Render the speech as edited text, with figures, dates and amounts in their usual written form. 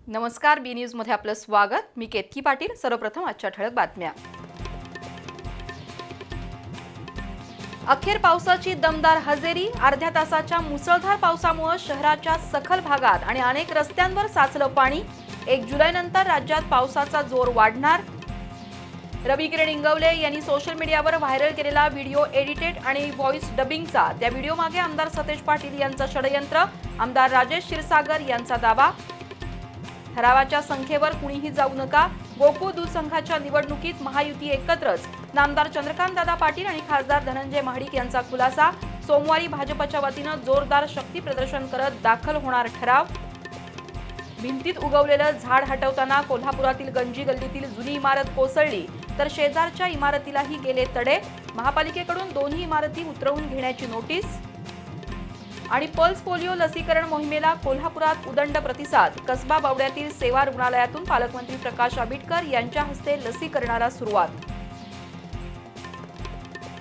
नमस्कार, बी न्यूज मध्ये आपलं स्वागत। मी केतकी पाटील। सर्वप्रथम आजच्या ठळक बातम्या। अखेर पावसाची दमदार हजेरी। अर्ध्या तासाच्या मुसळधार पावसामुळे शहराच्या सखल भागात आणि अनेक रस्त्यांवर साचलं पाणी। 1 जुलैनंतर राज्यात पावसाचा जोर वाढणार। रवी किरण इंगवले यांनी सोशल मीडियावर व्हायरल केलेला व्हिडिओ एडिटेड आणि व्हॉइस डबिंगचा। त्या व्हिडिओ मागे आमदार सतेज पाटील यांचं षडयंत्र, आमदार राजेश क्षीरसागर यांचा दावा। ठरावाच्या संख्येवर कुणीही जाऊ नका। गोकुळ दूध संघाच्या निवडणुकीत महायुती एकत्रच। नामदार चंद्रकांत दादा पाटील आणि खासदार धनंजय महाडिक यांचा खुलासा। सोमवारी भाजपच्या वतीने जोरदार शक्ती प्रदर्शन करत दाखल होणार ठराव। भिंतीत उगवलेलं झाड हटवताना कोल्हापुरातील गंजी गल्लीतील जुनी इमारत कोसळली, तर शेजारच्या इमारतीलाही गेले तडे। महापालिकेकडून दोन्ही इमारती उतरवून घेण्याची नोटीस। आणि पल्स पोलिओ लसीकरण मोहिमेला कोल्हापुरात उदंड प्रतिसाद। कसबा बावड्यातील सेवा रुग्णालयातून पालकमंत्री प्रकाश आंबेडकर यांच्या हस्ते लसीकरणाला सुरुवात।